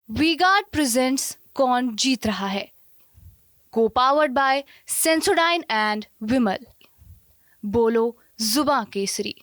V-Guard presents कौन जीत रहा है, को पावर्ड बाय सेंसोडाइन एंड विमल। बोलो जुबां केसरी।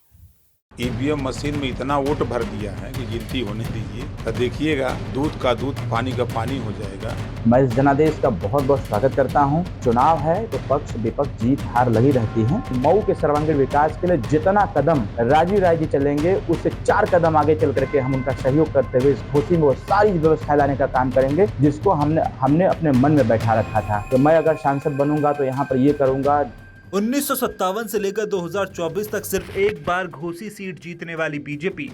ईवीएम मशीन में इतना वोट भर दिया है कि गिनती होने दीजिए, तो देखिएगा दूध का दूध पानी का पानी हो जाएगा। मैं इस जनादेश का बहुत बहुत स्वागत करता हूं। चुनाव है तो पक्ष विपक्ष जीत हार लगी रहती है। मऊ के सर्वांगीण विकास के लिए जितना कदम राजीव राय जी चलेंगे उससे 4 कदम आगे चल करके हम उनका सहयोग करते हुए इस घोसी में वो सारी व्यवस्था लाने का काम करेंगे जिसको हमने अपने मन में बैठा रखा था। तो मैं अगर सांसद बनूंगा तो यहाँ पर ये करूंगा। 1957 से लेकर 2024 तक सिर्फ एक बार घोसी सीट जीतने वाली बीजेपी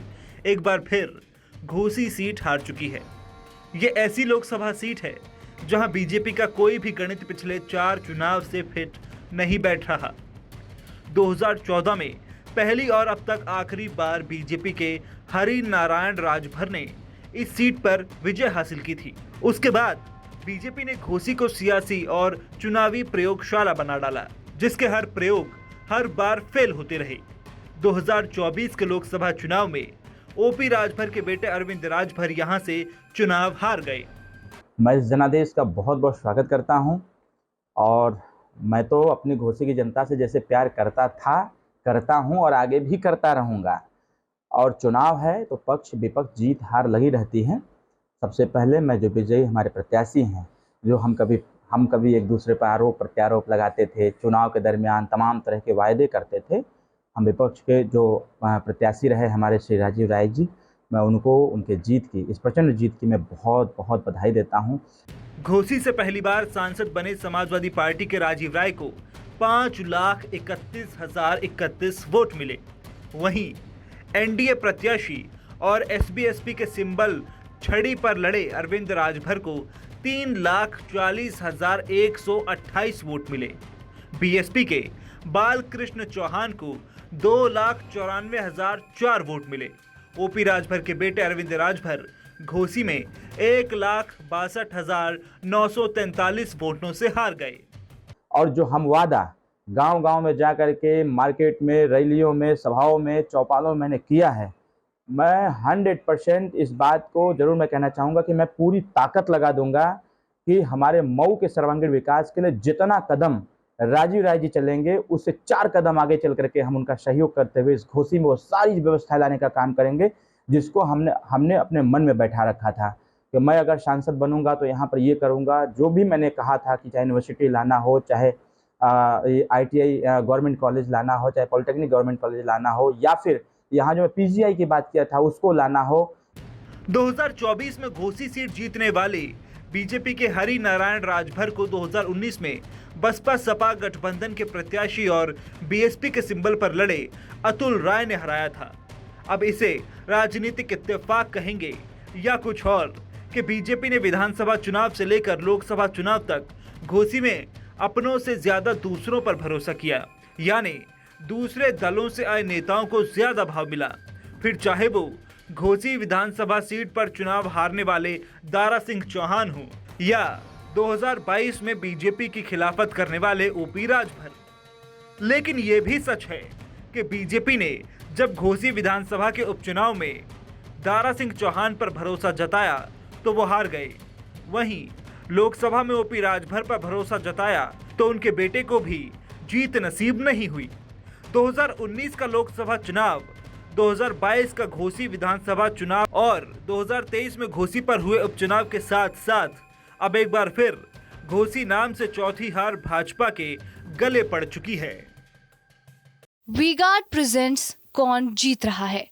एक बार फिर घोसी सीट हार चुकी है। ये ऐसी लोकसभा सीट है जहां बीजेपी का कोई भी गणित पिछले 4 चुनाव से फिट नहीं बैठ रहा। 2014 में पहली और अब तक आखिरी बार बीजेपी के हरि नारायण राजभर ने इस सीट पर विजय हासिल की थी। उसके बाद बीजेपी ने घोसी को सियासी और चुनावी प्रयोगशाला बना डाला, जिसके हर प्रयोग हर बार फेल होते रहे। 2024 के लोकसभा चुनाव में ओपी राजभर के बेटे अरविंद राजभर यहां से चुनाव हार गए। मैं इस जनादेश का बहुत बहुत स्वागत करता हूं और मैं तो अपनी घोसी की जनता से जैसे प्यार करता था, करता हूं और आगे भी करता रहूंगा। और चुनाव है तो पक्ष विपक्ष जीत हार लगी रहती है। सबसे पहले मैं जो विजयी हमारे प्रत्याशी हैं, जो हम कभी एक दूसरे पर आरोप प्रत्यारोप लगाते थे, चुनाव के दरमियान तमाम तरह के वायदे करते थे, हम विपक्ष के जो प्रत्याशी रहे हमारे श्री राजीव राय जी, मैं उनको उनके जीत की, इस प्रचंड जीत की मैं बहुत बहुत बधाई देता हूं। घोसी से पहली बार सांसद बने समाजवादी पार्टी के राजीव राय को 5,31,031 वोट मिले। वहीं एनडीए प्रत्याशी और एसबीएसपी के सिंबल छड़ी पर लड़े अरविंद राजभर को 3,40,128 वोट मिले। बीएसपी के बालकृष्ण चौहान को 2,94,004 वोट मिले। ओपी राजभर के बेटे अरविंद राजभर घोसी में 1,62,943 वोटों से हार गए। और जो हम वादा गांव-गांव में जा कर के, मार्केट में, रैलियों में, सभाओं में, चौपालों में मैंने किया है, मैं 100% इस बात को जरूर मैं कहना चाहूँगा कि मैं पूरी ताकत लगा दूंगा कि हमारे मऊ के सर्वांगीण विकास के लिए जितना कदम राजीव राय जी चलेंगे उससे 4 कदम आगे चल करके हम उनका सहयोग करते हुए इस घोसी में वो सारी व्यवस्था लाने का काम करेंगे जिसको हमने अपने मन में बैठा रखा था कि मैं अगर सांसद बनूंगा तो यहाँ पर ये करूँगा। जो भी मैंने कहा था कि चाहे यूनिवर्सिटी लाना हो, चाहे ITI गवर्नमेंट कॉलेज लाना हो, चाहे पॉलिटेक्निक गवर्नमेंट कॉलेज लाना हो, या फिर यहाँ जो मैं PGI की बात किया था उसको लाना हो। 2024 में घोसी सीट जीतने वाले बीजेपी के हरि नारायण राजभर को 2019 में बसपा सपा गठबंधन के प्रत्याशी और बीएसपी के सिंबल पर लड़े अतुल राय ने हराया था। अब इसे राजनीतिक इत्तेफाक कहेंगे या कुछ और कि बीजेपी ने विधानसभा चुनाव से लेकर लोकसभा चुनाव तक घोसी में अपनों से ज्यादा दूसरों पर भरोसा किया, यानी दूसरे दलों से आए नेताओं को ज्यादा भाव मिला। फिर चाहे वो घोसी विधानसभा सीट पर चुनाव हारने वाले दारा सिंह चौहान हो या 2022 में बीजेपी की खिलाफत करने वाले ओपी राजभर। लेकिन ये भी सच है कि बीजेपी ने जब घोसी विधानसभा के उपचुनाव में दारा सिंह चौहान पर भरोसा जताया तो वो हार गए। वहीं लोकसभा में ओपी राजभर पर भरोसा जताया तो उनके बेटे को भी जीत नसीब नहीं हुई। 2019 का लोकसभा चुनाव, 2022 का घोसी विधानसभा चुनाव और 2023 में घोसी पर हुए उपचुनाव के साथ साथ अब एक बार फिर घोसी नाम से चौथी हार भाजपा के गले पड़ चुकी है। वी-गार्ड प्रेजेंट्स कौन जीत रहा है,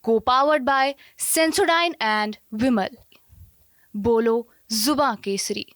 को पावर्ड बाय सेंसोडाइन एंड विमल। बोलो जुबां केसरी।